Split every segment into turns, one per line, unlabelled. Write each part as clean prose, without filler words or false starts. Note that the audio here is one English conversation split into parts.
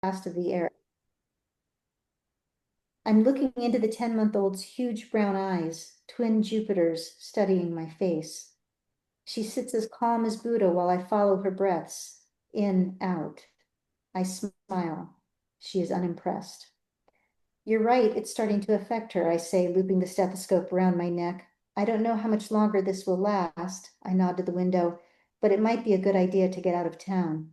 blast of the air. I'm looking into the 10-month-old's huge brown eyes, twin Jupiters studying my face. She sits as calm as Buddha while I follow her breaths, in, out. I smile. She is unimpressed. You're right, it's starting to affect her, I say, looping the stethoscope around my neck. I don't know how much longer this will last, I nod to the window, but it might be a good idea to get out of town.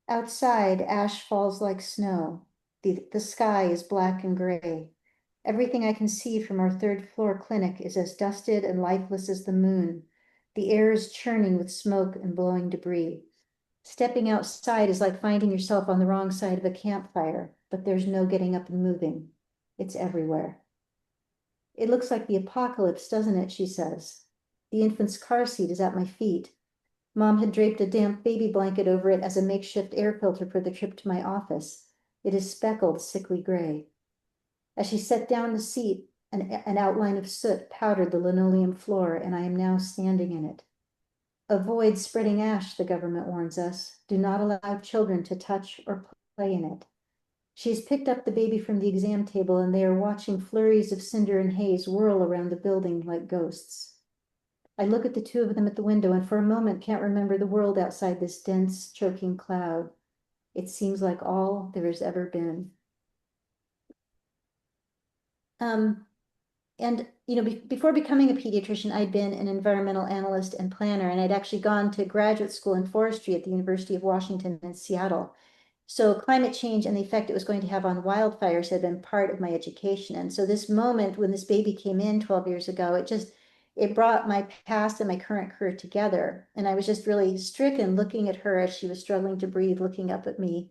Outside, ash falls like snow. The sky is black and gray. Everything I can see from our third-floor clinic is as dusted and lifeless as the moon. The air is churning with smoke and blowing debris. Stepping outside is like finding yourself on the wrong side of a campfire, but there's no getting up and moving. It's everywhere. It looks like the apocalypse, doesn't it? She says. The infant's car seat is at my feet. Mom had draped a damp baby blanket over it as a makeshift air filter for the trip to my office. It is speckled, sickly gray. As she set down the seat, an outline of soot powdered the linoleum floor, and I am now standing in it. Avoid spreading ash, the government warns us. Do not allow children to touch or play in it. She's picked up the baby from the exam table, and they are watching flurries of cinder and haze whirl around the building like ghosts. I look at the two of them at the window and for a moment can't remember the world outside this dense, choking cloud. It seems like all there has ever been. And before becoming a pediatrician, I'd been an environmental analyst and planner, and I'd actually gone to graduate school in forestry at the University of Washington in Seattle. So climate change and the effect it was going to have on wildfires had been part of my education. And so this moment when this baby came in 12 years ago, it brought my past and my current career together. And I was just really stricken looking at her as she was struggling to breathe, looking up at me.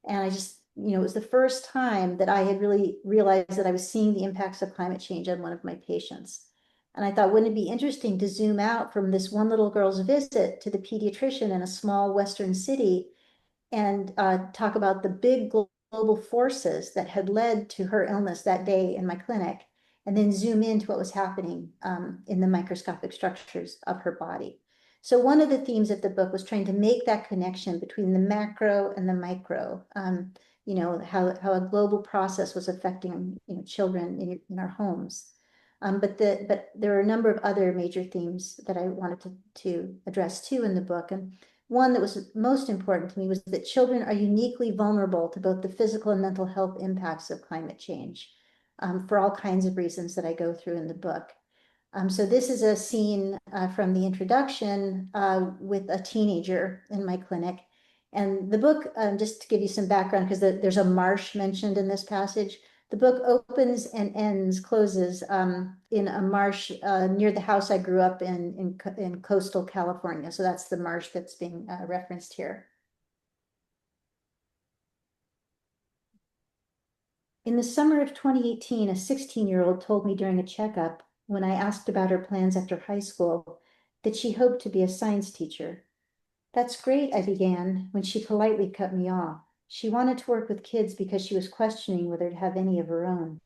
And I just, it was the first time that I had really realized that I was seeing the impacts of climate change on one of my patients. And I thought, wouldn't it be interesting to zoom out from this one little girl's visit to the pediatrician in a small Western city and talk about the big global forces that had led to her illness that day in my clinic, and then zoom into what was happening in the microscopic structures of her body. So one of the themes of the book was trying to make that connection between the macro and the micro, how a global process was affecting children in our homes. But there are a number of other major themes that I wanted to address too in the book. And one that was most important to me was that children are uniquely vulnerable to both the physical and mental health impacts of climate change for all kinds of reasons that I go through in the book. So this is a scene from the introduction with a teenager in my clinic. And the book, just to give you some background, because there's a marsh mentioned in this passage, the book opens and closes in a marsh near the house I grew up in coastal California. So that's the marsh that's being referenced here. In the summer of 2018, a 16-year-old told me during a checkup, when I asked about her plans after high school, that she hoped to be a science teacher. That's great, I began, when she politely cut me off. She wanted to work with kids because she was questioning whether to have any of her own.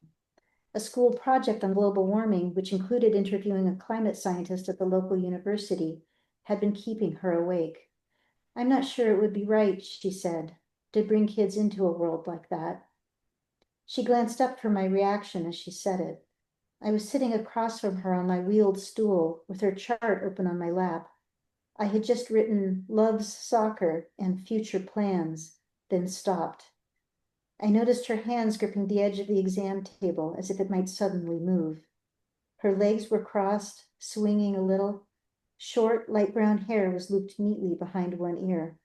A school project on global warming, which included interviewing a climate scientist at the local university, had been keeping her awake. I'm not sure it would be right, she said, to bring kids into a world like that. She glanced up for my reaction as she said it. I was sitting across from her on my wheeled stool with her chart open on my lap. I had just written loves soccer and future plans, then stopped. I noticed her hands gripping the edge of the exam table as if it might suddenly move. Her legs were crossed, swinging a little. Short, light brown hair was looped neatly behind one ear.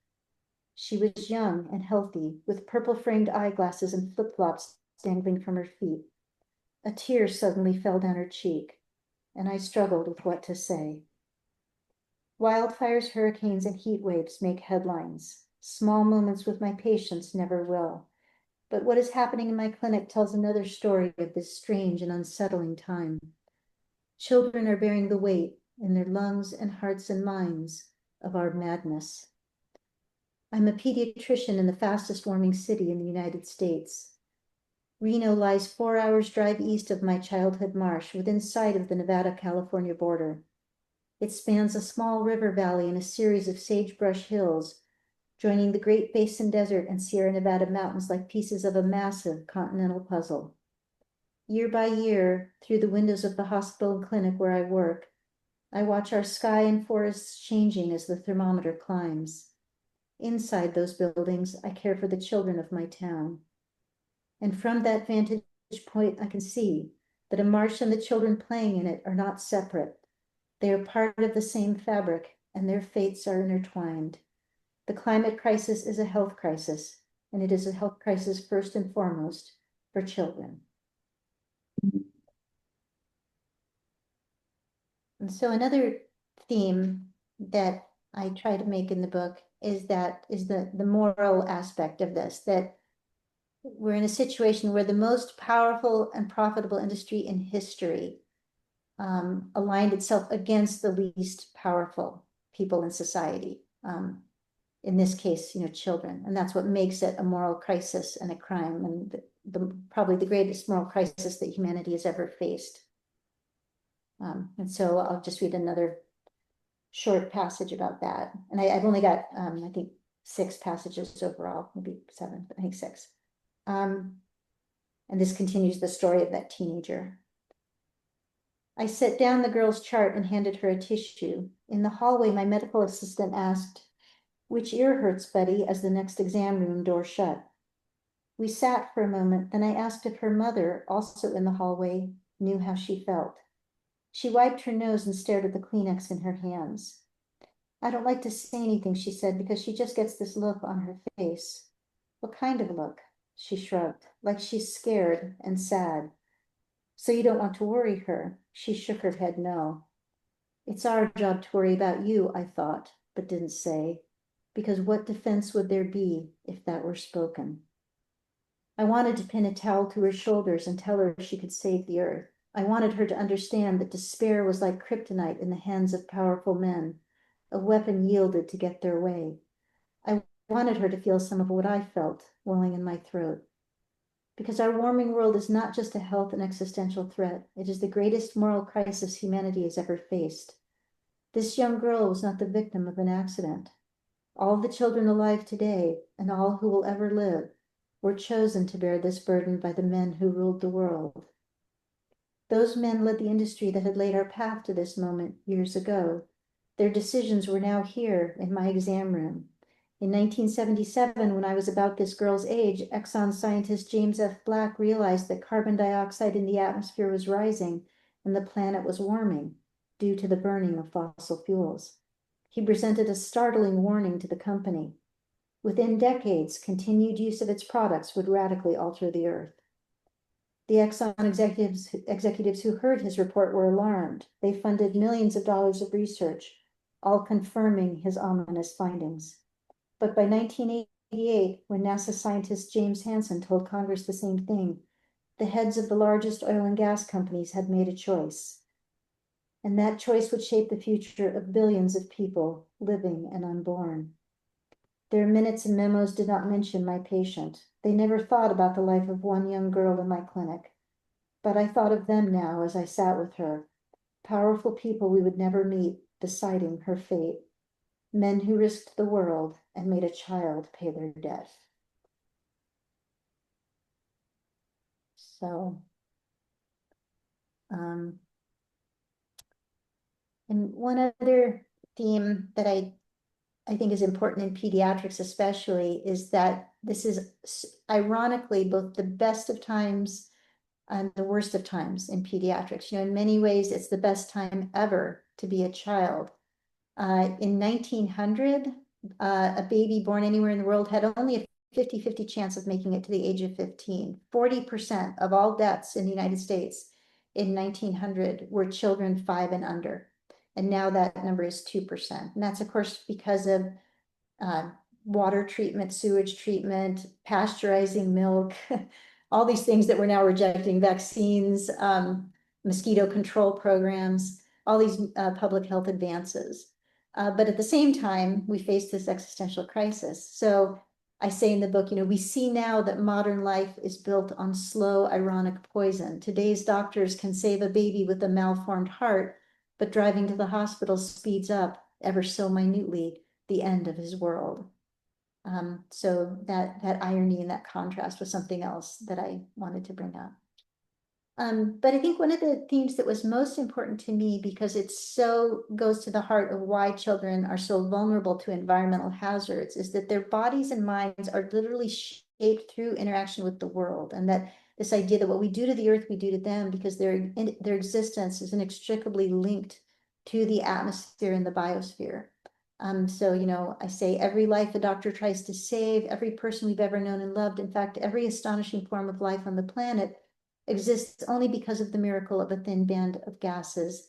She was young and healthy, with purple-framed eyeglasses and flip-flops dangling from her feet. A tear suddenly fell down her cheek, and I struggled with what to say. Wildfires, hurricanes, and heat waves make headlines. Small moments with my patients never will. But what is happening in my clinic tells another story of this strange and unsettling time. Children are bearing the weight in their lungs and hearts and minds of our madness. I'm a pediatrician in the fastest warming city in the United States. Reno lies 4 hours drive east of my childhood marsh, within sight of the Nevada-California border. It spans a small river valley and a series of sagebrush hills joining the Great Basin Desert and Sierra Nevada mountains like pieces of a massive continental puzzle. Year by year, through the windows of the hospital and clinic where I work, I watch our sky and forests changing as the thermometer climbs. Inside those buildings, I care for the children of my town. And from that vantage point, I can see that a marsh and the children playing in it are not separate. They are part of the same fabric, and their fates are intertwined. The climate crisis is a health crisis, and it is a health crisis first and foremost for children. And so another theme that I try to make in the book is the moral aspect of this, that we're in a situation where the most powerful and profitable industry in history aligned itself against the least powerful people in society. In this case, children, and that's what makes it a moral crisis and a crime, and probably the greatest moral crisis that humanity has ever faced. And so I'll just read another short passage about that. And I've only got, I think, 6 passages overall, maybe 7, but I think 6. And this continues the story of that teenager. I set down the girl's chart and handed her a tissue. In the hallway, my medical assistant asked, "Which ear hurts, Betty?" as the next exam room door shut. We sat for a moment, then I asked if her mother, also in the hallway, knew how she felt. She wiped her nose and stared at the Kleenex in her hands. "I don't like to say anything," she said, "because she just gets this look on her face." "What kind of look?" She shrugged, "like she's scared and sad." "So you don't want to worry her?" She shook her head no. "It's our job to worry about you," I thought, but didn't say, because what defense would there be if that were spoken? I wanted to pin a towel to her shoulders and tell her she could save the earth. I wanted her to understand that despair was like kryptonite in the hands of powerful men, a weapon yielded to get their way. I wanted her to feel some of what I felt welling in my throat. Because our warming world is not just a health and existential threat, it is the greatest moral crisis humanity has ever faced. This young girl was not the victim of an accident. All the children alive today, and all who will ever live, were chosen to bear this burden by the men who ruled the world. Those men led the industry that had laid our path to this moment years ago. Their decisions were now here in my exam room. In 1977, when I was about this girl's age, Exxon scientist James F. Black realized that carbon dioxide in the atmosphere was rising and the planet was warming due to the burning of fossil fuels. He presented a startling warning to the company. Within decades, continued use of its products would radically alter the earth. The Exxon executives who heard his report were alarmed. They funded millions of dollars of research, all confirming his ominous findings. But by 1988, when NASA scientist James Hansen told Congress the same thing, the heads of the largest oil and gas companies had made a choice. And that choice would shape the future of billions of people, living and unborn. Their minutes and memos did not mention my patient. They never thought about the life of one young girl in my clinic. But I thought of them now as I sat with her, powerful people we would never meet, deciding her fate. Men who risked the world and made a child pay their debt. So, and one other theme that I think is important in pediatrics especially is that this is ironically both the best of times and the worst of times in pediatrics. In many ways, it's the best time ever to be a child. In 1900, a baby born anywhere in the world had only a 50-50 chance of making it to the age of 15. 40% of all deaths in the United States in 1900 were children 5 and under. And now that number is 2%. And that's, of course, because of water treatment, sewage treatment, pasteurizing milk, all these things that we're now rejecting, vaccines, mosquito control programs, all these public health advances. But at the same time, we face this existential crisis. So I say in the book, we see now that modern life is built on slow, ironic poison. Today's doctors can save a baby with a malformed heart, but driving to the hospital speeds up ever so minutely the end of his world. So that irony and that contrast was something else that I wanted to bring up. But I think one of the themes that was most important to me, because it so goes to the heart of why children are so vulnerable to environmental hazards, is that their bodies and minds are literally shaped through interaction with the world. And that this idea that what we do to the earth, we do to them, because their existence is inextricably linked to the atmosphere and the biosphere. So, I say every life a doctor tries to save, every person we've ever known and loved, in fact, every astonishing form of life on the planet exists only because of the miracle of a thin band of gases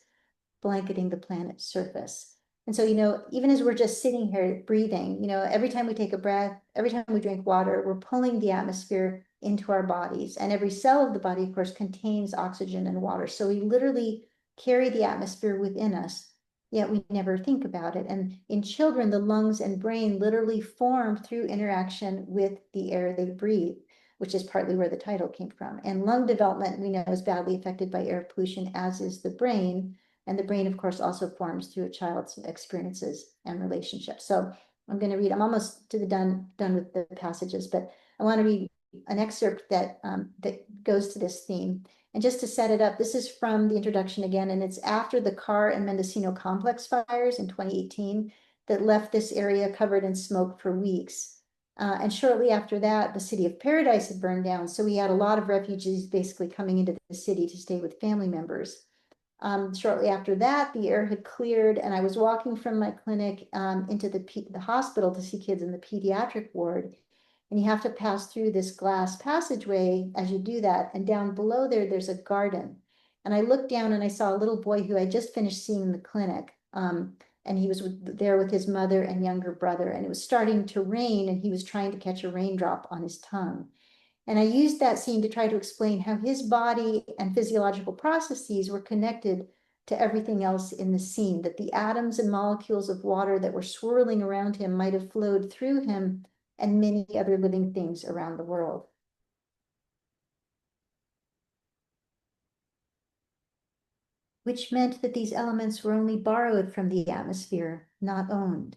blanketing the planet's surface. And so, even as we're just sitting here breathing, every time we take a breath, every time we drink water, we're pulling the atmosphere into our bodies. And every cell of the body, of course, contains oxygen and water. So we literally carry the atmosphere within us, yet we never think about it. And in children, the lungs and brain literally form through interaction with the air they breathe, which is partly where the title came from. And lung development, we know, is badly affected by air pollution, as is the brain. And the brain, of course, also forms through a child's experiences and relationships. So I'm going to read, I'm almost to the done with the passages, but I want to read an excerpt that goes to this theme. And just to set it up, this is from the introduction again, and it's after the Carr and Mendocino complex fires in 2018 that left this area covered in smoke for weeks. And shortly after that, the city of Paradise had burned down. So we had a lot of refugees basically coming into the city to stay with family members. Shortly after that, the air had cleared, and I was walking from my clinic into the hospital to see kids in the pediatric ward. And you have to pass through this glass passageway as you do that. And down below there's a garden. And I looked down and I saw a little boy who I just finished seeing in the clinic. And he was there with his mother and younger brother. And it was starting to rain, and he was trying to catch a raindrop on his tongue. And I used that scene to try to explain how his body and physiological processes were connected to everything else in the scene, that the atoms and molecules of water that were swirling around him might have flowed through him and many other living things around the world. Which meant that these elements were only borrowed from the atmosphere, not owned.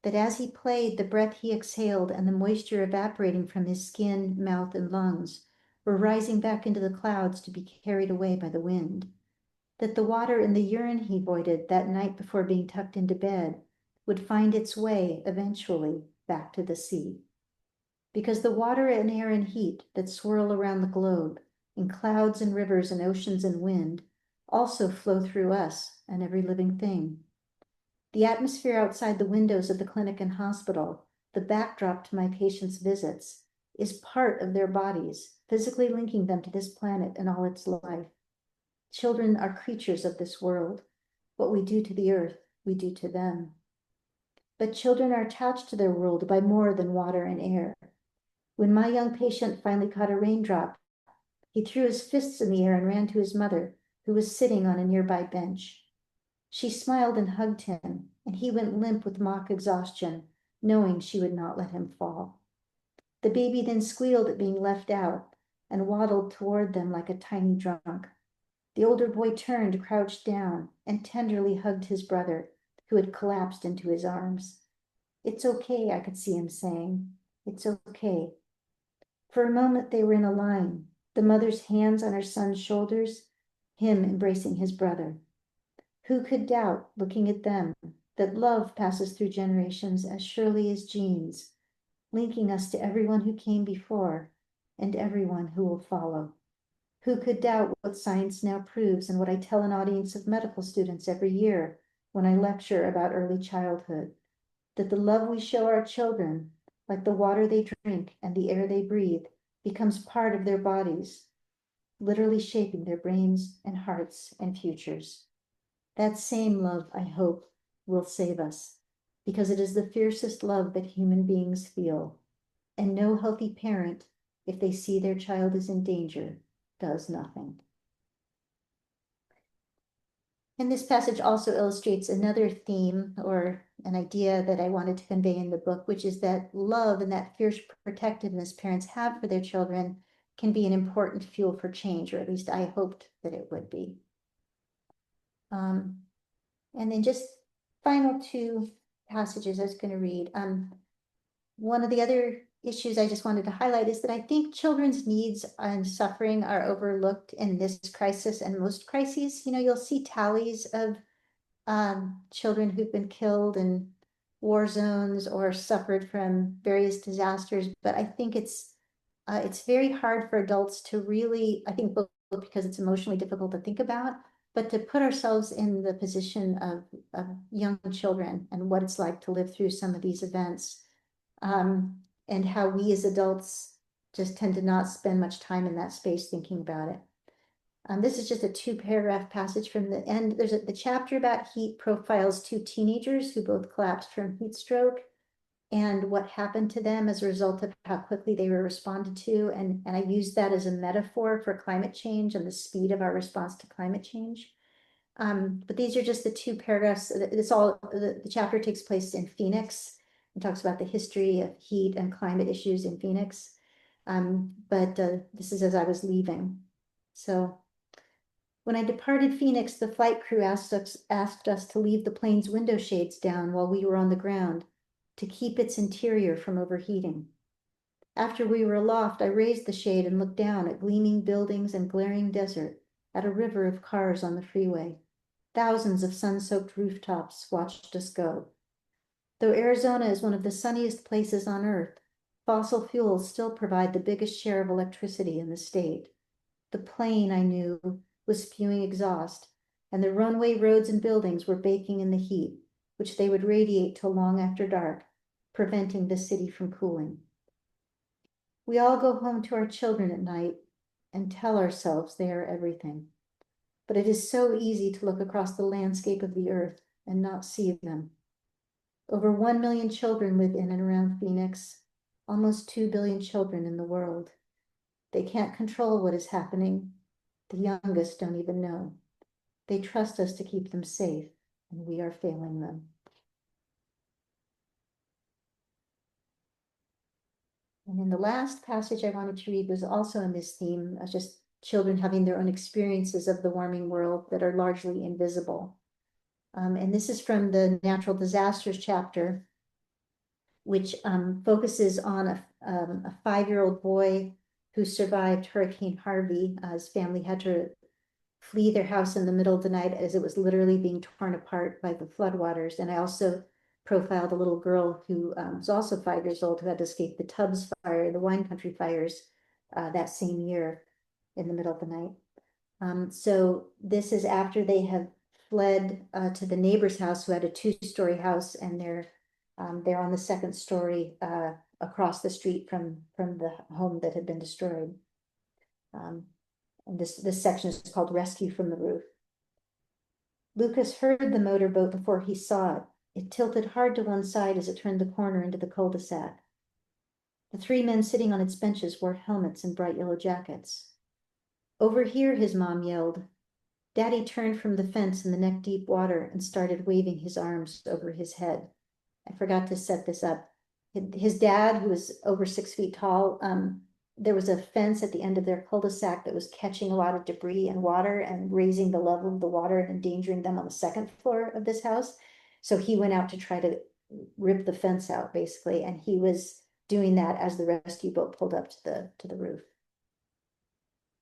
That as he played, the breath he exhaled and the moisture evaporating from his skin, mouth, and lungs were rising back into the clouds to be carried away by the wind. That the water in the urine he voided that night before being tucked into bed would find its way, eventually, back to the sea. Because the water and air and heat that swirl around the globe, in clouds and rivers and oceans and wind, also flow through us and every living thing. The atmosphere outside the windows of the clinic and hospital, the backdrop to my patients' visits, is part of their bodies, physically linking them to this planet and all its life. Children are creatures of this world. What we do to the earth, we do to them. But children are attached to their world by more than water and air. When my young patient finally caught a raindrop, he threw his fists in the air and ran to his mother, who was sitting on a nearby bench. She smiled and hugged him, and he went limp with mock exhaustion, knowing she would not let him fall. The baby then squealed at being left out and waddled toward them like a tiny drunk. The older boy turned, crouched down, and tenderly hugged his brother, who had collapsed into his arms. "It's okay," I could see him saying. "It's okay." For a moment they were in a line, the mother's hands on her son's shoulders, him embracing his brother. Who could doubt, looking at them, that love passes through generations as surely as genes, linking us to everyone who came before and everyone who will follow? Who could doubt what science now proves and what I tell an audience of medical students every year when I lecture about early childhood, that the love we show our children, like the water they drink and the air they breathe, becomes part of their bodies, literally shaping their brains and hearts and futures. That same love, I hope, will save us, because it is the fiercest love that human beings feel, and no healthy parent, if they see their child is in danger, does nothing. And this passage also illustrates another theme or an idea that I wanted to convey in the book, which is that love and that fierce protectiveness parents have for their children can be an important fuel for change, or at least I hoped that it would be. And then just final two passages I was going to read. One of the other issues I just wanted to highlight is that I think children's needs and suffering are overlooked in this crisis and most crises. You know, you'll see tallies of children who've been killed in war zones or suffered from various disasters, but I think it's very hard for adults to really, I think both because it's emotionally difficult to think about, but to put ourselves in the position of young children and what it's like to live through some of these events, and how we as adults just tend to not spend much time in that space thinking about it. This is just a 2-paragraph passage from the end. There's the chapter about heat profiles 2 teenagers who both collapsed from heat stroke and what happened to them as a result of how quickly they were responded to. And I use that as a metaphor for climate change and the speed of our response to climate change. But these are just the 2 paragraphs. The chapter takes place in Phoenix and talks about the history of heat and climate issues in Phoenix. But this is as I was leaving. So when I departed Phoenix, the flight crew asked us to leave the plane's window shades down while we were on the ground to keep its interior from overheating. After we were aloft, I raised the shade and looked down at gleaming buildings and glaring desert, at a river of cars on the freeway. Thousands of sun-soaked rooftops watched us go. Though Arizona is one of the sunniest places on Earth, fossil fuels still provide the biggest share of electricity in the state. The plane, I knew, was spewing exhaust, and the runway roads and buildings were baking in the heat, which they would radiate till long after dark, preventing the city from cooling. We all go home to our children at night and tell ourselves they are everything. But it is so easy to look across the landscape of the earth and not see them. Over 1 million children live in and around Phoenix, almost 2 billion children in the world. They can't control what is happening. The youngest don't even know. They trust us to keep them safe, and we are failing them. And then the last passage I wanted to read was also in this theme, just children having their own experiences of the warming world that are largely invisible. And this is from the natural disasters chapter, which focuses on a 5-year-old boy who survived Hurricane Harvey. His family had to flee their house in the middle of the night as it was literally being torn apart by the floodwaters. And I also profiled a little girl who was also 5 years old who had to escape the Tubbs fire, the wine country fires, that same year in the middle of the night. So this is after they have fled to the neighbor's house who had a 2-story house, and they're on the 2nd story across the street from the home that had been destroyed. And this section is called Rescue from the Roof. Lucas heard the motorboat before he saw it. It tilted hard to one side as it turned the corner into the cul-de-sac. The 3 men sitting on its benches wore helmets and bright yellow jackets. Over here, his mom yelled. Daddy turned from the fence in the neck-deep water and started waving his arms over his head. I forgot to set this up. His dad, who was over 6 feet tall, there was a fence at the end of their cul-de-sac that was catching a lot of debris and water and raising the level of the water and endangering them on the 2nd floor of this house. So he went out to try to rip the fence out, basically, and he was doing that as the rescue boat pulled up to the roof.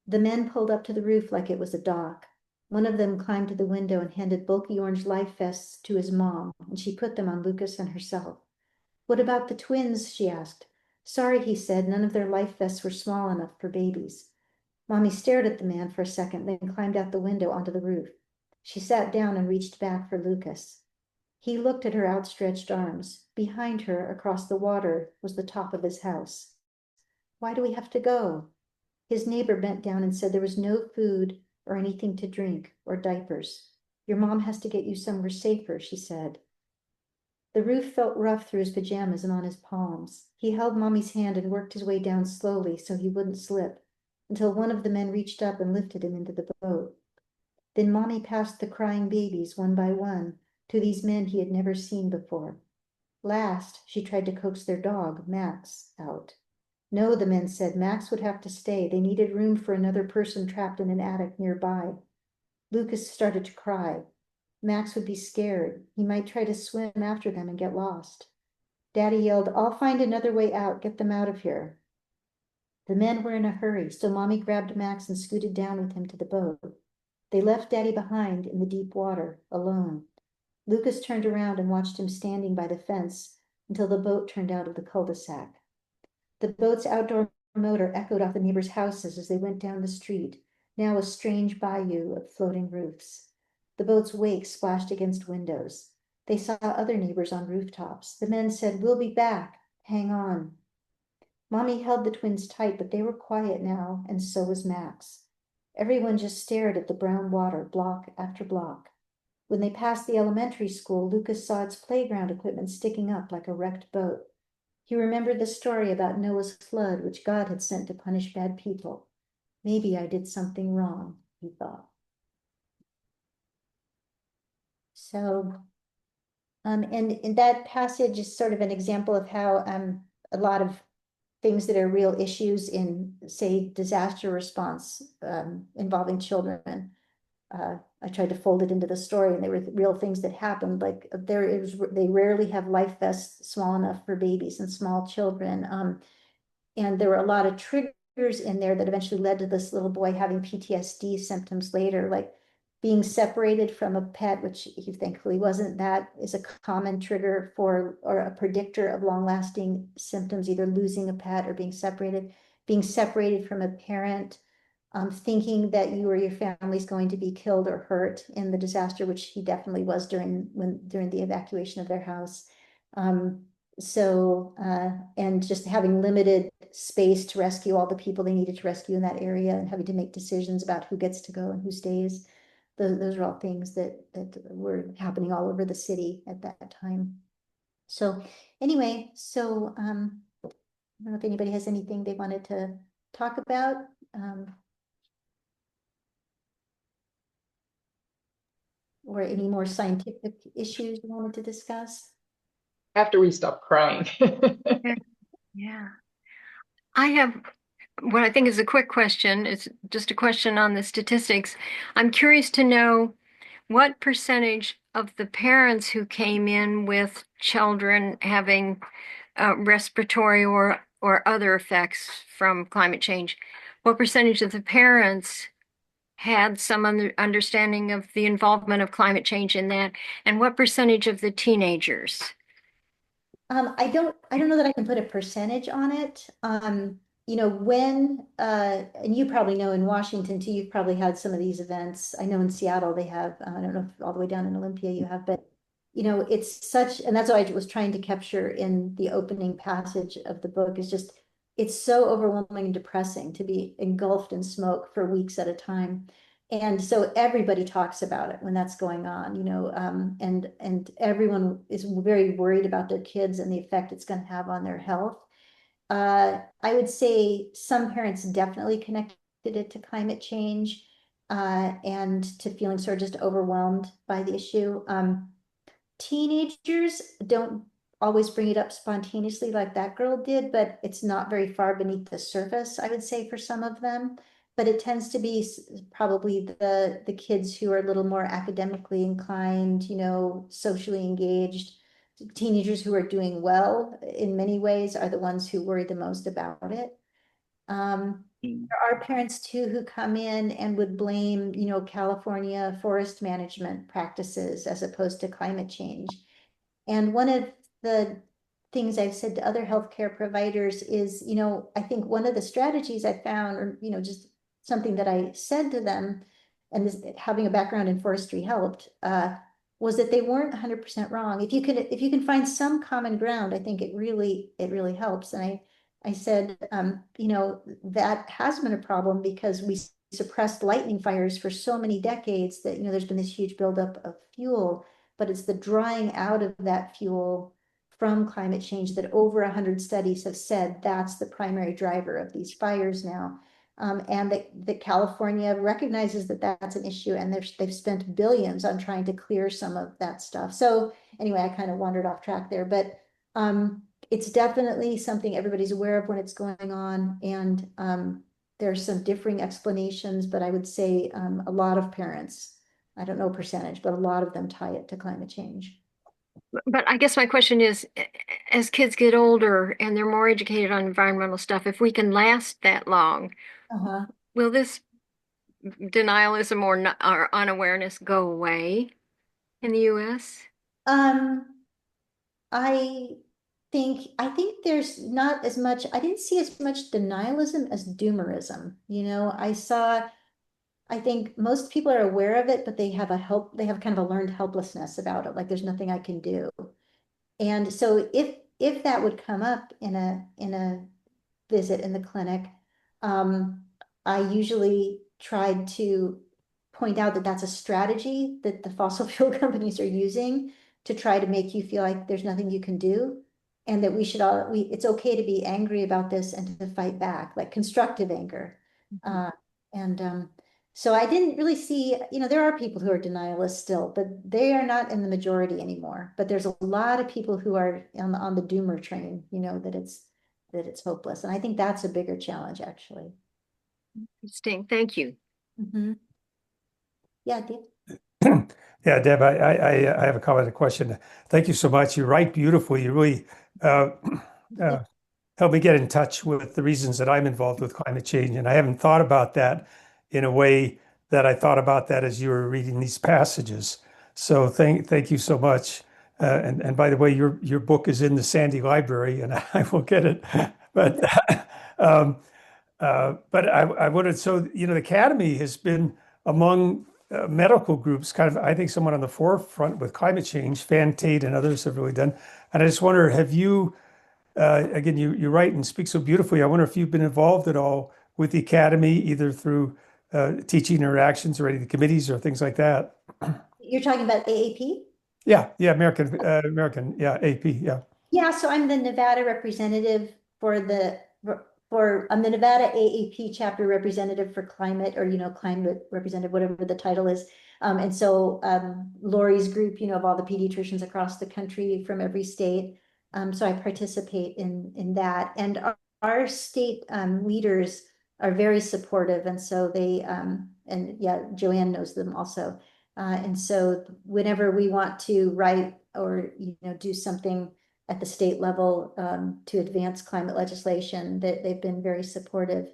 The men pulled up to the roof like it was a dock. One of them climbed to the window and handed bulky orange life vests to his mom, and she put them on Lucas and herself. What about the twins? She asked. Sorry, he said, none of their life vests were small enough for babies. Mommy stared at the man for a second, then climbed out the window onto the roof. She sat down and reached back for Lucas. He looked at her outstretched arms. Behind her, across the water, was the top of his house. Why do we have to go? His neighbor bent down and said there was no food or anything to drink or diapers. Your mom has to get you somewhere safer, she said. The roof felt rough through his pajamas and on his palms. He held Mommy's hand and worked his way down slowly so he wouldn't slip, until one of the men reached up and lifted him into the boat. Then Mommy passed the crying babies one by one to these men he had never seen before. Last, she tried to coax their dog, Max, out. No, the men said, Max would have to stay. They needed room for another person trapped in an attic nearby. Lucas started to cry. Max would be scared. He might try to swim after them and get lost. Daddy yelled, "I'll find another way out. Get them out of here." The men were in a hurry, so Mommy grabbed Max and scooted down with him to the boat. They left Daddy behind in the deep water, alone. Lucas turned around and watched him standing by the fence until the boat turned out of the cul-de-sac. The boat's outdoor motor echoed off the neighbors' houses as they went down the street, now a strange bayou of floating roofs. The boat's wake splashed against windows. They saw other neighbors on rooftops. The men said, "We'll be back. Hang on." Mommy held the twins tight, but they were quiet now, and so was Max. Everyone just stared at the brown water, block after block. When they passed the elementary school, Lucas saw its playground equipment sticking up like a wrecked boat. He remembered the story about Noah's flood, which God had sent to punish bad people. Maybe I did something wrong, he thought. So, and that passage is sort of an example of how a lot of things that are real issues in, say, disaster response involving children. I tried to fold it into the story, and they were real things that happened. Like they rarely have life vests small enough for babies and small children. And there were a lot of triggers in there that eventually led to this little boy having PTSD symptoms later, like being separated from a pet, which he thankfully wasn't. That is a common trigger for, or a predictor of long-lasting symptoms, either losing a pet or being separated from a parent, thinking that you or your family's going to be killed or hurt in the disaster, which he definitely was during the evacuation of their house. And just having limited space to rescue all the people they needed to rescue in that area, and having to make decisions about who gets to go and who stays. Those are all things that were happening all over the city at that time. So anyway, I don't know if anybody has anything they wanted to talk about. Or any more scientific issues you wanted to discuss?
After we stop crying.
Yeah. I have what I think is a quick question. It's just a question on the statistics. I'm curious to know what percentage of the parents who came in with children having respiratory or other effects from climate change, what percentage of the parents had some understanding of the involvement of climate change in that, and what percentage of the teenagers?
I don't know that I can put a percentage on it. When, and you probably know in Washington too, you've probably had some of these events. I know in Seattle they have, I don't know if all the way down in Olympia you have, but it's such, and that's what I was trying to capture in the opening passage of the book, is just, it's so overwhelming and depressing to be engulfed in smoke for weeks at a time. And so everybody talks about it when that's going on, and everyone is very worried about their kids and the effect it's going to have on their health. I would say some parents definitely connected it to climate change, and to feeling sort of just overwhelmed by the issue. Teenagers don't always bring it up spontaneously like that girl did, but it's not very far beneath the surface, I would say, for some of them. But it tends to be probably the kids who are a little more academically inclined, socially engaged. Teenagers who are doing well in many ways are the ones who worry the most about it. There are parents too who come in and would blame, California forest management practices as opposed to climate change. And one of the things I've said to other healthcare providers is, I think one of the strategies I found, or, just something that I said to them, and this, having a background in forestry helped, was that they weren't 100% wrong. If you can find some common ground, I think it really helps. And I said, that has been a problem because we suppressed lightning fires for so many decades that, there's been this huge buildup of fuel, but it's the drying out of that fuel from climate change that over 100 studies have said that's the primary driver of these fires now. And that California recognizes that that's an issue, and they've spent billions on trying to clear some of that stuff. So anyway, I kind of wandered off track there, but it's definitely something everybody's aware of when it's going on, and there's some differing explanations, but I would say a lot of parents, I don't know percentage, but a lot of them tie it to climate change.
But I guess my question is, as kids get older and they're more educated on environmental stuff, if we can last that long,
Uh-huh.
will this denialism or unawareness go away in the US?
Um, I think there's not as much, I didn't see as much denialism as doomerism. I think most people are aware of it, but they have kind of a learned helplessness about it. Like there's nothing I can do. And so if that would come up in a visit in the clinic, um, I usually tried to point out that that's a strategy that the fossil fuel companies are using to try to make you feel like there's nothing you can do, and that it's okay to be angry about this and to fight back, like constructive anger. Uh, and so I didn't really see, there are people who are denialists still, but they are not in the majority anymore. But there's a lot of people who are on the doomer train, that it's hopeless. And I think that's a bigger challenge, actually.
Interesting. Thank you.
Mhm. Yeah, Dave.
Yeah, Deb, I have a comment, a question. Thank you so much. You write beautifully. You really uh, uh, help me get in touch with the reasons that I'm involved with climate change. And I haven't thought about that in a way that I thought about that as you were reading these passages. So thank you so much. And by the way, your book is in the Sandy Library, and I will get it. But um, but I wanted, so, the Academy has been among medical groups, kind of, I think, someone on the forefront with climate change. Fan Tate and others have really done. And I just wonder, have you, again, you write and speak so beautifully. I wonder if you've been involved at all with the Academy, either through teaching interactions or any of the committees or things like that.
You're talking about AAP?
Yeah, American, yeah, AP, yeah.
Yeah, so I'm the Nevada representative I'm the Nevada AAP chapter representative for climate, or climate representative, whatever the title is. And so Lori's group, of all the pediatricians across the country from every state. So I participate in that. And our state leaders are very supportive. And so and yeah, Joanne knows them also. And so whenever we want to write or, do something at the state level to advance climate legislation, that they've been very supportive.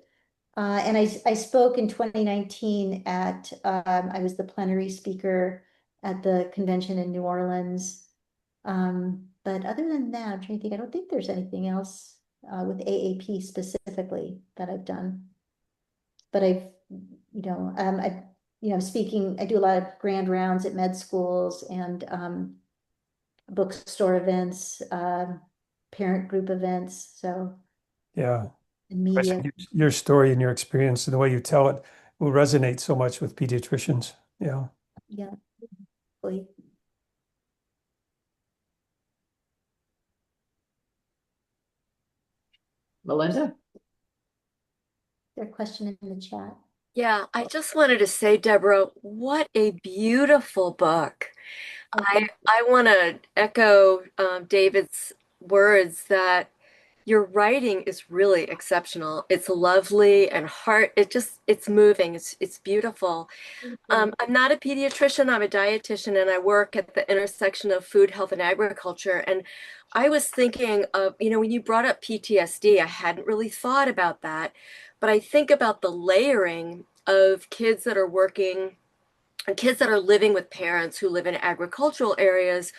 And I spoke in 2019 I was the plenary speaker at the convention in New Orleans. But other than that, I'm trying to think, I don't think there's anything else with AAP specifically that I've done. But I do a lot of grand rounds at med schools and bookstore events, parent group events, so
Yeah.
and
I
media.
think your story and your experience and the way you tell it will resonate so much with pediatricians. Yeah.
Yeah. Hopefully.
Melinda?
Their question in the chat.
Yeah, I just wanted to say, Deborah, what a beautiful book. I want to echo David's words that your writing is really exceptional. It's lovely and it's moving. It's beautiful. I'm not a pediatrician, I'm a dietitian, and I work at the intersection of food, health, and agriculture. And I was thinking of, when you brought up PTSD, I hadn't really thought about that, but I think about the layering of kids that are working and kids that are living with parents who live in agricultural areas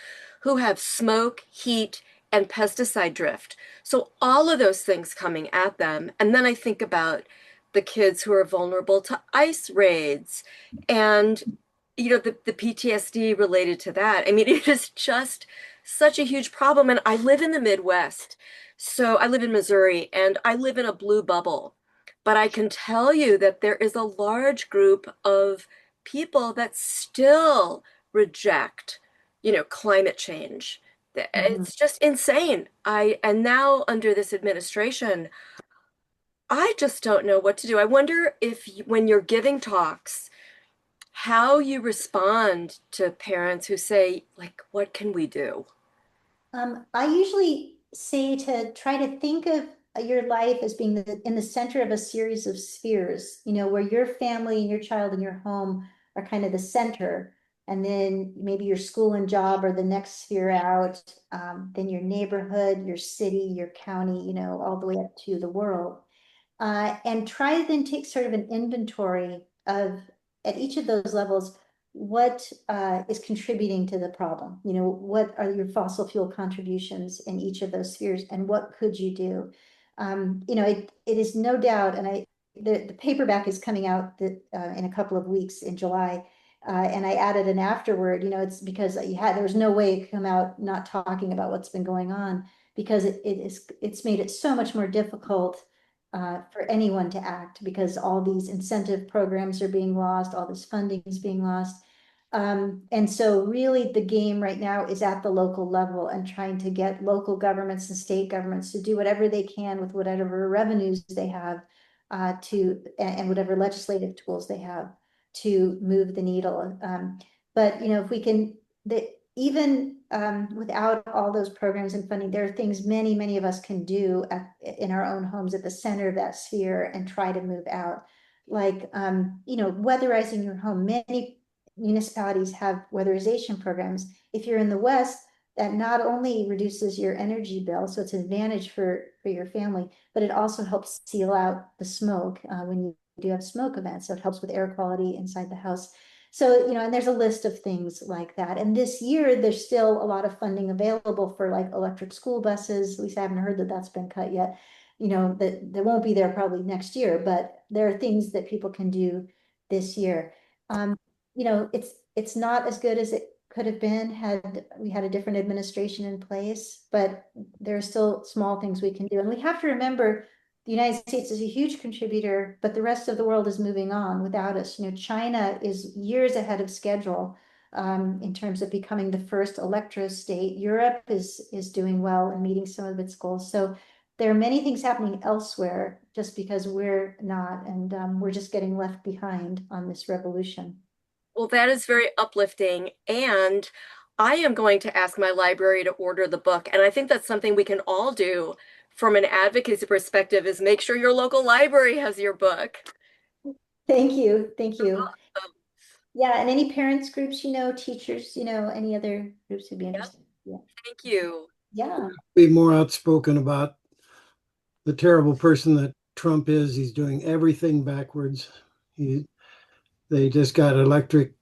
who have smoke, heat, and pesticide drift. So all of those things coming at them. And then I think about the kids who are vulnerable to ice raids and the PTSD related to that. I mean, it is just such a huge problem. And I live in the Midwest. So I live in Missouri and I live in a blue bubble. But I can tell you that there is a large group of people that still reject, climate change.
Mhm.
It's just insane. And now under this administration, I just don't know what to do. I wonder if when you're giving talks, how you respond to parents who say, like, what can we do?
I usually say to try to think of your life as being in the center of a series of spheres, where your family and your child and your home are kind of the center. and then maybe your school and job are the next sphere out, then your neighborhood, your city, your county, all the way up to the world. And try to then take sort of an inventory of, at each of those levels, what is contributing to the problem? What are your fossil fuel contributions in each of those spheres, and what could you do? It is no doubt, and the paperback is coming out in a couple of weeks in July. And I added an afterword, it's because there was no way it could come out not talking about what's been going on, because it's made it so much more difficult for anyone to act, because all these incentive programs are being lost, all this funding is being lost. And so really the game right now is at the local level, and trying to get local governments and state governments to do whatever they can with whatever revenues they have, and whatever legislative tools they have to move the needle. But if we can, even without all those programs and funding, there are things many of us can do in our own homes at the center of that sphere and try to move out. Like, weatherizing your home. Many municipalities have weatherization programs. If you're in the West, that not only reduces your energy bill, so it's an advantage for your family, but it also helps seal out the smoke when you do have smoke events. So it helps with air quality inside the house. So, and there's a list of things like that. And this year, there's still a lot of funding available for like electric school buses. At least I haven't heard that that's been cut yet. That won't be there probably next year, but there are things that people can do this year. It's not as good as it could have been had we had a different administration in place, but there are still small things we can do. And we have to remember the United States is a huge contributor, but the rest of the world is moving on without us. China is years ahead of schedule in terms of becoming the first electro state. Europe is doing well and meeting some of its goals. So there are many things happening elsewhere just because we're not, and we're just getting left behind on this revolution.
Well, that is very uplifting. And I am going to ask my library to order the book. And I think that's something we can all do from an advocacy perspective, is make sure your local library has your book.
Thank you. Thank you. Yeah, and any parents groups, teachers, any other groups would be interested. Yeah.
Thank you.
Yeah.
Be more outspoken about the terrible person that Trump is. He's doing everything backwards. They just got electric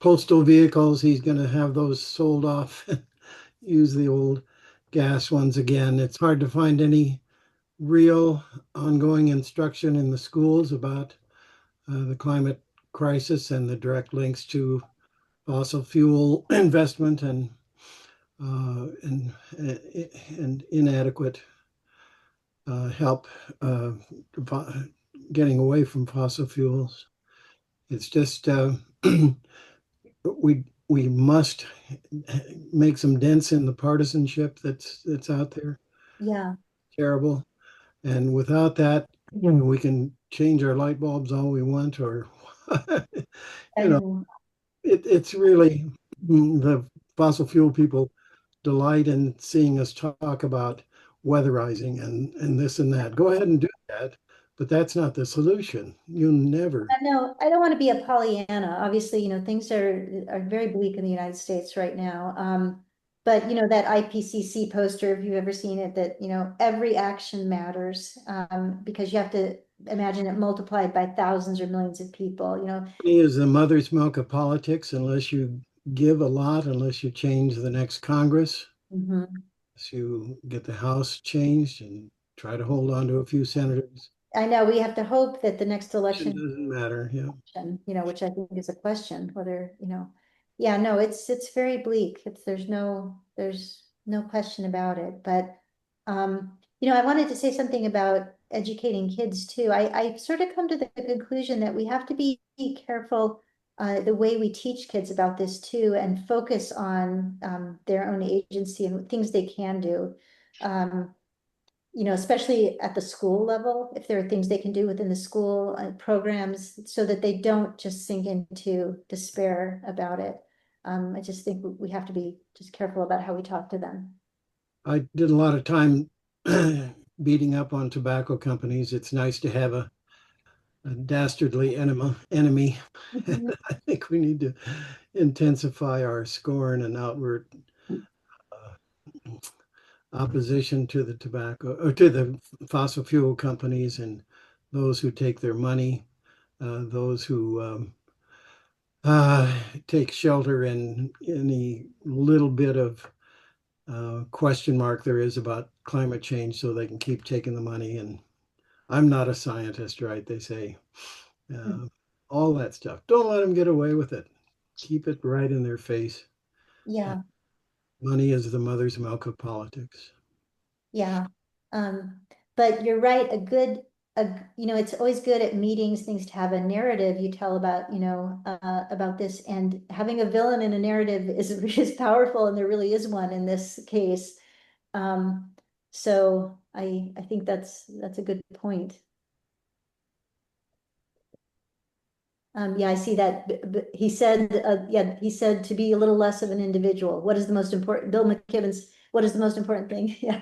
postal vehicles. He's going to have those sold off, use the old gas ones again. It's hard to find any real ongoing instruction in the schools about the climate crisis and the direct links to fossil fuel investment and inadequate help getting away from fossil fuels. It's just we must make some dents in the partisanship that's out there.
Yeah.
Terrible. And without that, we can change our light bulbs all we want, or it's really the fossil fuel people delight in seeing us talk about weatherizing and this and that. Go ahead and do that, but that's not the solution. You never.
No, I don't want to be a Pollyanna. Obviously, things are very bleak in the United States right now. But that IPCC poster, if you've ever seen it, that every action matters, because you have to imagine it multiplied by thousands or millions of people.
Money is the mother's milk of politics. Unless you give a lot, unless you change the next Congress, unless you get the House changed and try to hold on to a few senators.
I know we have to hope that the next election
doesn't matter. Yeah.
Which I think is a question whether, yeah, no, it's very bleak. There's no question about it. But, I wanted to say something about educating kids too. I sort of come to the conclusion that we have to be careful the way we teach kids about this too, and focus on their own agency and things they can do. Especially at the school level, if there are things they can do within the school programs, so that they don't just sink into despair about it. I just think we have to be just careful about how we talk to them.
I did a lot of time beating up on tobacco companies. It's nice to have a dastardly enemy.
Mhm.
I think we need to intensify our scorn and outward opposition to the tobacco or to the fossil fuel companies and those who take their money, those who take shelter in any little bit of question mark there is about climate change so they can keep taking the money. And I'm not a scientist, right? They say all that stuff. Don't let them get away with it. Keep it right in their face.
Yeah,
Money is the mother's milk of politics.
yeah. But you're right, it's always good at meetings, things to have a narrative you tell about, about this, and having a villain in a narrative is powerful, and there really is one in this case. Um, so I think that's a good point. Yeah, I see that. He said, he said to be a little less of an individual. What is the most important? Bill McKibben's, what is the most important thing? Yeah,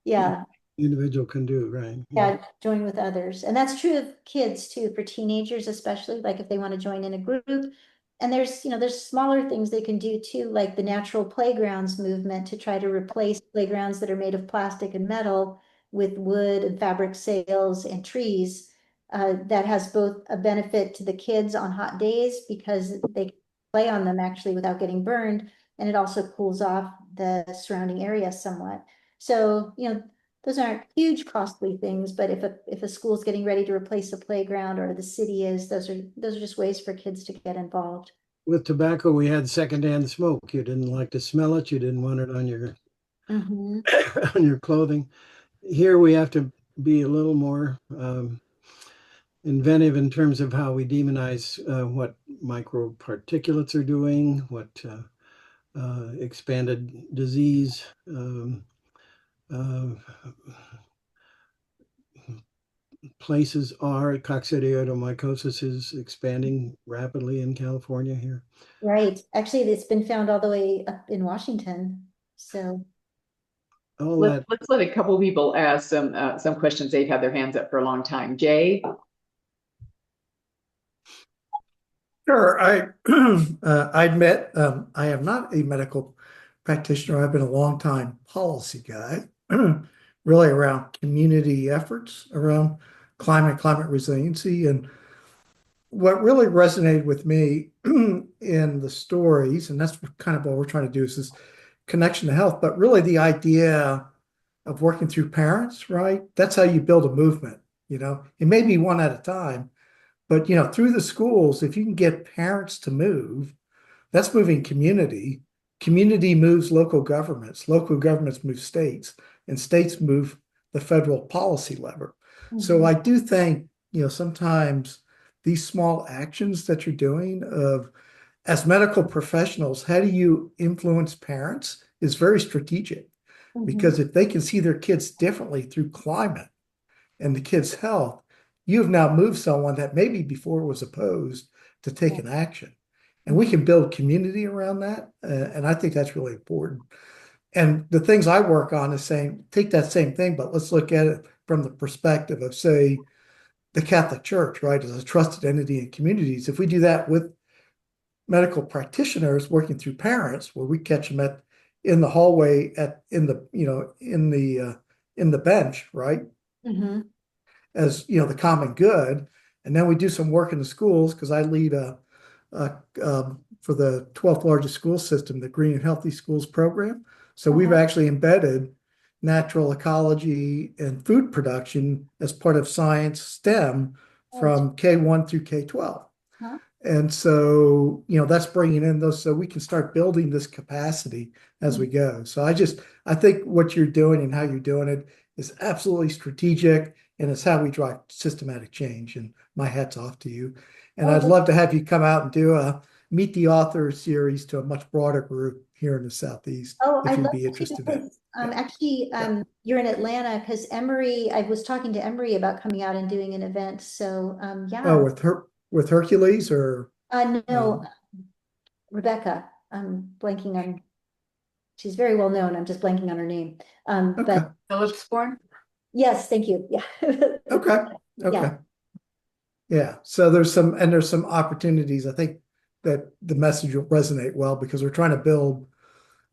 yeah.
The individual can do, right?
Yeah, join with others. And that's true of kids too, for teenagers especially, like if they want to join in a group. And there's smaller things they can do too, like the natural playgrounds movement to try to replace playgrounds that are made of plastic and metal with wood and fabric sails and trees. That has both a benefit to the kids on hot days because they can play on them actually without getting burned. And it also cools off the surrounding area somewhat. So, those aren't huge costly things, but if a school's getting ready to replace a playground or the city is, those are just ways for kids to get involved.
With tobacco, we had secondhand smoke. You didn't like to smell it. You didn't want it on your
Mm-hmm.
on your clothing. Here we have to be a little more inventive in terms of how we demonize what microparticulates are doing, what expanded disease uh, places are. Coccidioidomycosis is expanding rapidly in California here.
Right. Actually, it's been found all the way up in Washington. So,
All that.
Let's let a couple people ask some questions. They've had their hands up for a long time. Jay?
Sure. I admit I am not a medical practitioner. I've been a long time policy guy, really around community efforts around climate resiliency. And what really resonated with me in the stories, and that's kind of what we're trying to do, is this connection to health, but really the idea of working through parents, right? That's how you build a movement, It may be one at a time, but through the schools, if you can get parents to move, that's moving community. Community moves local governments move states, and states move the federal policy lever. So I do think, sometimes these small actions that you're doing of as medical professionals, how do you influence parents is very strategic, because if they can see their kids differently through climate and the kid's health, you've now moved someone that maybe before was opposed to take an action. And we can build community around that. And I think that's really important. And the things I work on is saying, take that same thing, but let's look at it from the perspective of, say, the Catholic Church, right, as a trusted entity in communities. If we do that with medical practitioners working through parents, where we catch them in the hallway in the bench, right?
mm-hmm.
As the common good, and then we do some work in the schools because I lead for the 12th largest school system, the Green and Healthy Schools program. So we've actually embedded natural ecology and food production as part of science STEM from K1 through K12.
Huh?
And so, that's bringing in those, so we can start building this capacity as we go. So I think what you're doing and how you're doing it is absolutely strategic, and it's how we drive systematic change. And my hat's off to you. And I'd love to have you come out and do a Meet the Author series to a much broader group here in the Southeast, if
I'd
you'd
love
be
to
interested in
because,
it.
actually, you're in Atlanta because I was talking to Emery about coming out and doing an event. So, yeah.
Oh, with Hercules or?
No, Rebecca. I'm blanking on. She's very well known. I'm just blanking on her name.
Okay.
But
Phillips Born?
yes, thank you. Yeah.
Okay.
Yeah.
Yeah. So there's some opportunities. I think that the message will resonate well because we're trying to build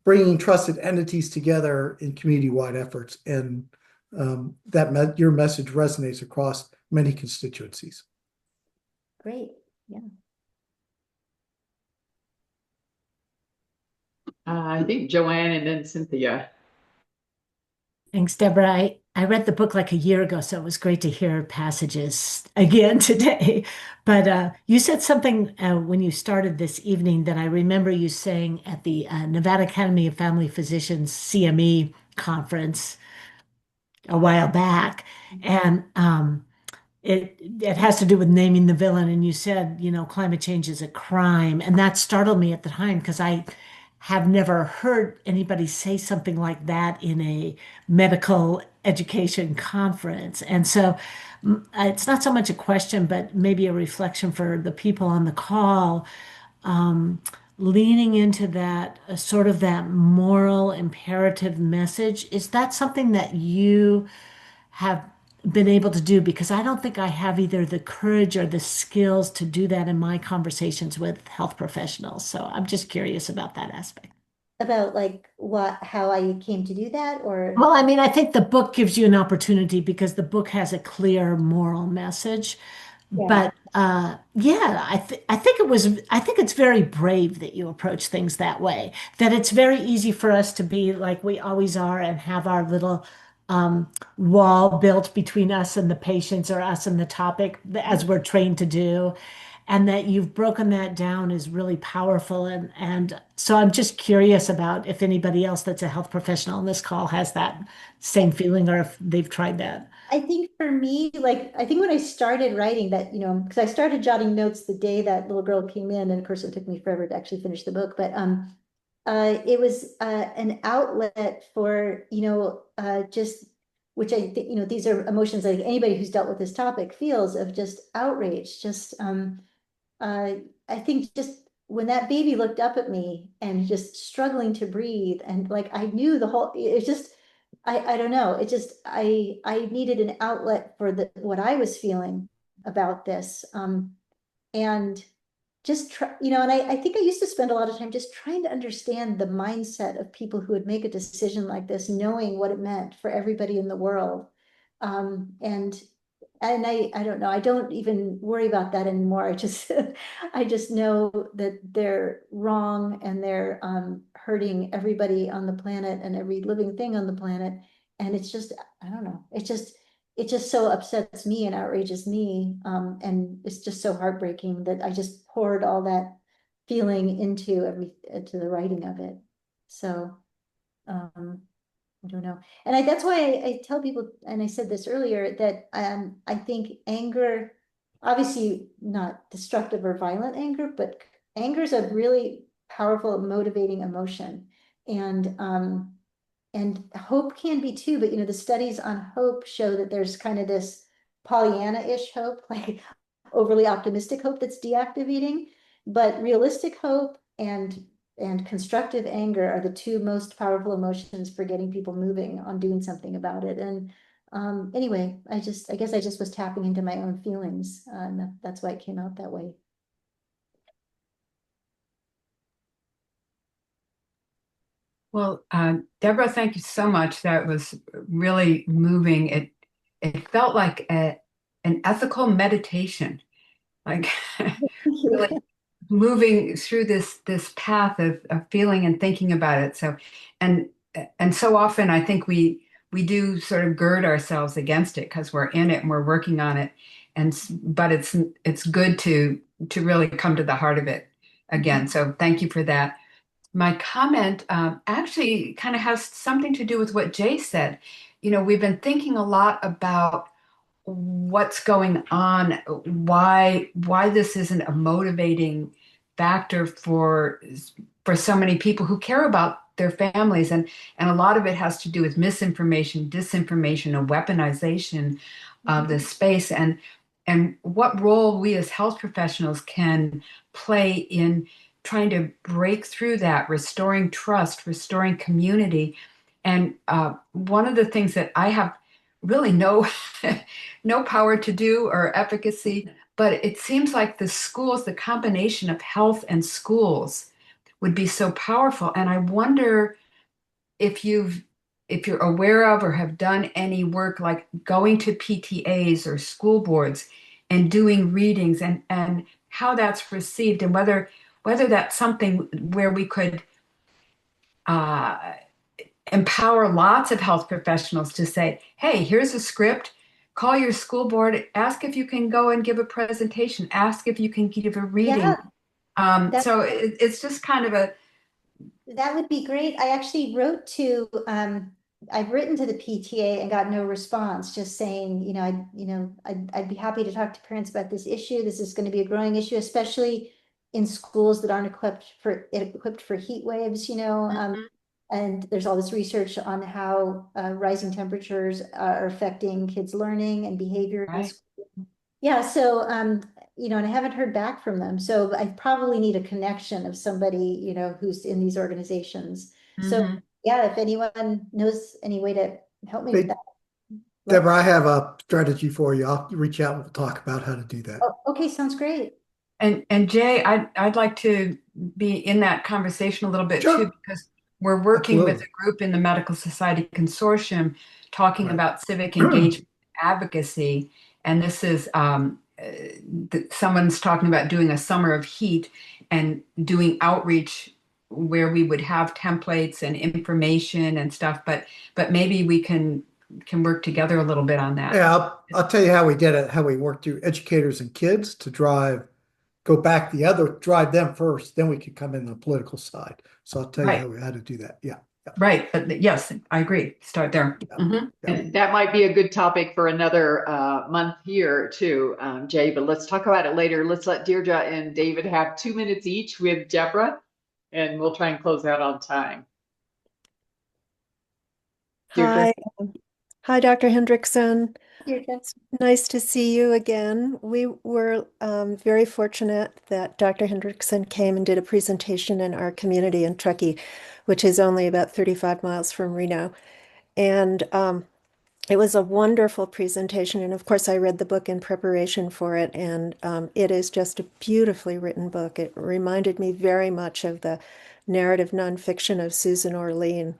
bringing trusted entities together in community-wide efforts, and your message resonates across many constituencies.
Great. Yeah.
I think Joanne and then Cynthia.
Thanks, Deborah. I read the book like a year ago, so it was great to hear passages again today. But you said something when you started this evening that I remember you saying at the Nevada Academy of Family Physicians CME conference a while back. And it has to do with naming the villain. And you said, climate change is a crime. And that startled me at the time because I have never heard anybody say something like that in a medical education conference. And so it's not so much a question, but maybe a reflection for the people on the call, um, leaning into that sort of that moral imperative message. Is that something that you have been able to do? Because I don't think I have either the courage or the skills to do that in my conversations with health professionals. So I'm just curious about that aspect.
About like how I came to do that, or
Well, I mean, I think the book gives you an opportunity because the book has a clear moral message.
yeah.
But yeah, I think it's very brave that you approach things that way. That it's very easy for us to be like we always are and have our little wall built between us and the patients or us and the topic as we're trained to do. And that you've broken that down is really powerful. And so I'm just curious about if anybody else that's a health professional on this call has that same feeling or if they've tried that.
I think for me, like, I think when I started writing that, because I started jotting notes the day that little girl came in, and of course it took me forever to actually finish the book, but it was an outlet for, just, which I think, these are emotions like anybody who's dealt with this topic feels, of just outrage, just, I think just when that baby looked up at me and just struggling to breathe, and like I knew the whole, it's just, I don't know. It just I needed an outlet for what I was feeling about this. And just try, and I think I used to spend a lot of time just trying to understand the mindset of people who would make a decision like this, knowing what it meant for everybody in the world. And I don't know, I don't even worry about that anymore. I just I just know that they're wrong and they're hurting everybody on the planet and every living thing on the planet. And it's just, I don't know, it just so upsets me and outrages me. And it's just so heartbreaking that I just poured all that feeling into the writing of it. So I don't know. And that's why I tell people, and I said this earlier, that I think anger, obviously not destructive or violent anger, but anger is a really powerful, motivating emotion. And hope can be too, but the studies on hope show that there's kind of this Pollyanna-ish hope, like overly optimistic hope that's deactivating, but realistic hope and constructive anger are the two most powerful emotions for getting people moving on doing something about it. And anyway, I guess I just was tapping into my own feelings, and that's why it came out that way.
Well, Deborah, thank you so much. That was really moving. It felt like an ethical meditation, like really moving through this path of feeling and thinking about it. So, and and so often I think we do sort of gird ourselves against it because we're in it and we're working on it. But it's good to really come to the heart of it again. So thank you for that. My comment actually kind of has something to do with what Jay said. We've been thinking a lot about what's going on, why this isn't a motivating factor for so many people who care about their families, and a lot of it has to do with misinformation, disinformation, and weaponization of the space, and what role we as health professionals can play in trying to break through that, restoring trust, restoring community. And one of the things that I have really no no power to do or efficacy, but it seems like the schools, the combination of health and schools would be so powerful. And I wonder if you're aware of or have done any work like going to PTAs or school boards and doing readings and how that's received, and whether that's something where we could uh, empower lots of health professionals to say, hey, here's a script. Call your school board, ask if you can go and give a presentation, ask if you can give a reading.
Yeah, that,
So it's just kind of a,
that would be great. I actually wrote to, I've written to the PTA and got no response, just saying, I'd be happy to talk to parents about this issue. This is going to be a growing issue, especially in schools that aren't equipped for heat waves, and there's all this research on how rising temperatures are affecting kids' learning and behavior in
right.
school. Yeah, so and I haven't heard back from them. So I probably need a connection of somebody, who's in these organizations. So
Mhm.
yeah, if anyone knows any way to help me with
Hey,
that.
Deborah, I have a strategy for you. I'll reach out and we'll talk about how to do that.
Oh, okay, sounds great.
And Jay, I'd like to be in that conversation a little bit too,
Sure.
because we're working with
Absolutely.
a group in the Medical Society Consortium talking
Right.
about civic engagement advocacy. And this is someone's talking about doing a summer of heat and doing outreach where we would have templates and information and stuff, but maybe we can work together a little bit on that.
Yeah, I'll tell you how we did it, how we worked through educators and kids to drive them first, then we could come in the political side. So I'll tell you
Right.
how to do that. Yeah.
Right. But yes, I agree. Start there. Mhm.
And that might be a good topic for another month here too, Jay, but let's talk about it later. Let's let Deirdre and David have 2 minutes each with Deborah, and we'll try and close out on time. Deirdre?
Hi, Dr. Hendrickson.
Deirdre.
It's nice to see you again. We were very fortunate that Dr. Hendrickson came and did a presentation in our community in Truckee, which is only about 35 miles from Reno. And it was a wonderful presentation. And of course, I read the book in preparation for it. And it is just a beautifully written book. It reminded me very much of the narrative nonfiction of Susan Orlean.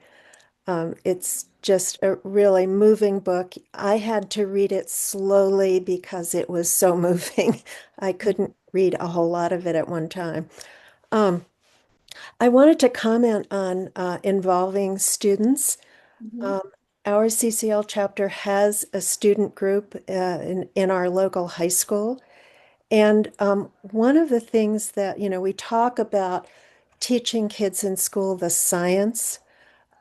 It's just a really moving book. I had to read it slowly because it was so moving. I couldn't read a whole lot of it at one time. I wanted to comment on involving students. Our CCL chapter has a student group in our local high school. And one of the things that, we talk about teaching kids in school the science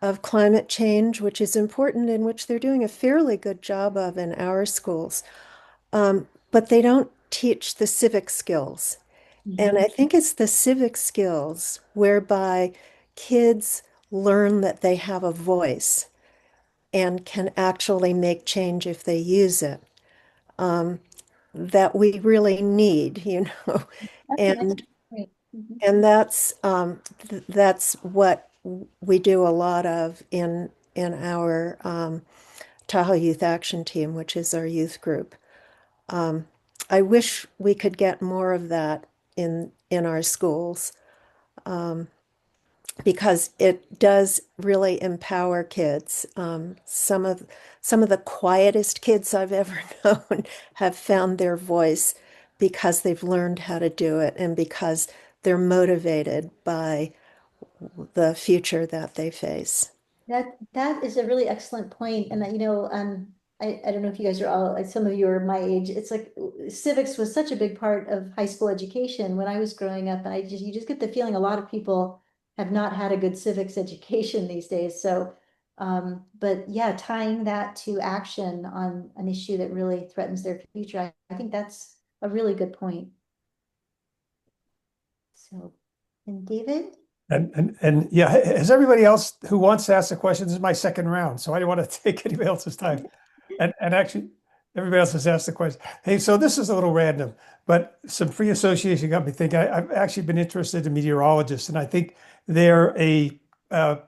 of climate change, which is important and which they're doing a fairly good job of in our schools. But they don't teach the civic skills. And I think it's the civic skills whereby kids learn that they have a voice and can actually make change if they use it, that we really need, and and that's what we do a lot of in our Tahoe Youth Action Team, which is our youth group. I wish we could get more of that in our schools, because it does really empower kids. Some of the quietest kids I've ever known have found their voice because they've learned how to do it and because they're motivated by the future that they face.
That is a really excellent point. And I don't know if you guys are all, like, some of you are my age. It's like civics was such a big part of high school education when I was growing up. And you just get the feeling a lot of people have not had a good civics education these days. So, but yeah, tying that to action on an issue that really threatens their future, I think that's a really good point. So, and David?
And yeah, has everybody else who wants to ask the question? This is my second round, so I don't want to take anybody else's time. And actually, everybody else has asked the question. Hey, so this is a little random, but some free association got me thinking. I've actually been interested in meteorologists, and I think they're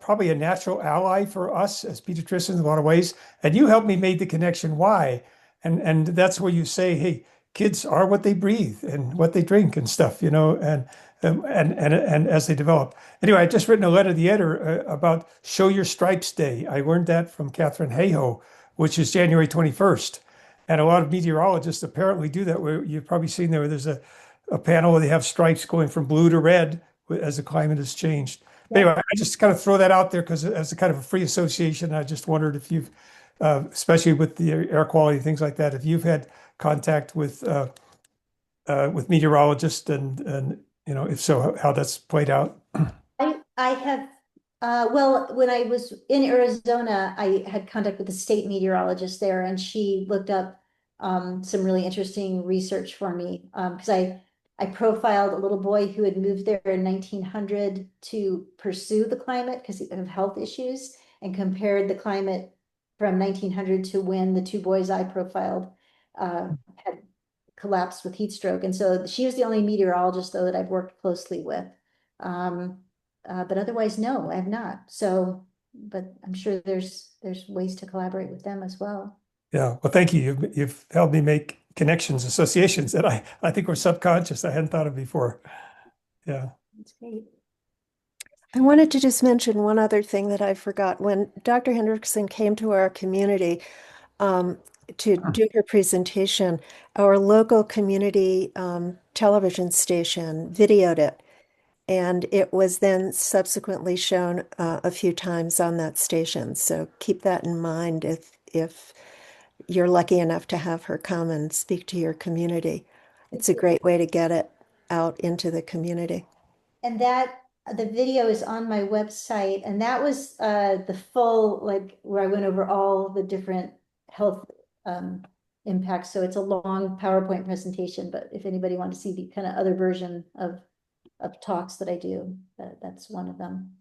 probably a natural ally for us as pediatricians in a lot of ways. And you helped me make the connection why, and that's where you say, hey, kids are what they breathe and what they drink and stuff, and as they develop. Anyway, I just written a letter to the editor about Show Your Stripes Day. I learned that from Catherine Hayhoe, which is January 21st. And a lot of meteorologists apparently do that. Where you've probably seen there's a panel where they have stripes going from blue to red as the climate has changed. But anyway, I just kind of throw that out there because as a kind of a free association, I just wondered if you've, especially with the air quality, things like that, if you've had contact with meteorologists and if so, how that's played out.
I have, well, when I was in Arizona, I had contact with the state meteorologist there, and she looked up some really interesting research for me. Because I profiled a little boy who had moved there in 1900 to pursue the climate because of health issues, and compared the climate from 1900 to when the two boys I profiled had collapsed with heat stroke. And so she was the only meteorologist, though, that I've worked closely with. But otherwise, no, I have not. So, but I'm sure there's ways to collaborate with them as well.
Yeah, well, thank you. You've helped me make connections, associations that I think were subconscious. I hadn't thought of before. Yeah.
That's great.
I wanted to just mention one other thing that I forgot. When Dr. Hendrickson came to our community to do her presentation, our local community television station videoed it. And it was then subsequently shown a few times on that station. So keep that in mind if you're lucky enough to have her come and speak to your community. It's a great way to get it out into the community.
And the video is on my website, and that was the full, like, where I went over all the different health impacts. So it's a long PowerPoint presentation, but if anybody wants to see the kind of other version of talks that I do, that's one of them.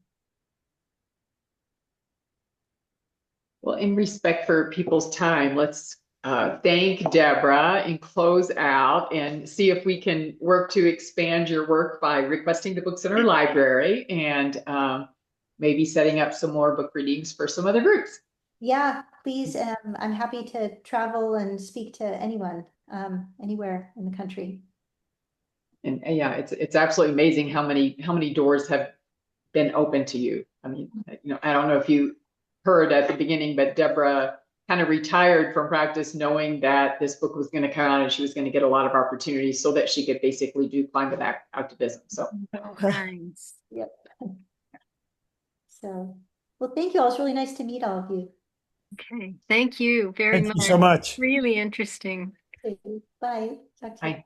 Well, in respect for people's time, let's thank Debra and close out and see if we can work to expand your work by requesting the books in our library and maybe setting up some more book readings for some other groups.
Yeah, please. I'm happy to travel and speak to anyone, anywhere in the country.
And yeah, it's absolutely amazing how many doors have been open to you. I mean, I don't know if you heard at the beginning, but Debra kind of retired from practice knowing that this book was going to come out and she was going to get a lot of opportunities so that she could basically do climate activism. So
Nice.
Yep. So, well, thank you all. It's really nice to meet all of you.
Okay. Thank you very
Thank
much.
you so much.
Really interesting.
Bye. Talk to you.
Bye.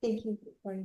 Thank you. Bye.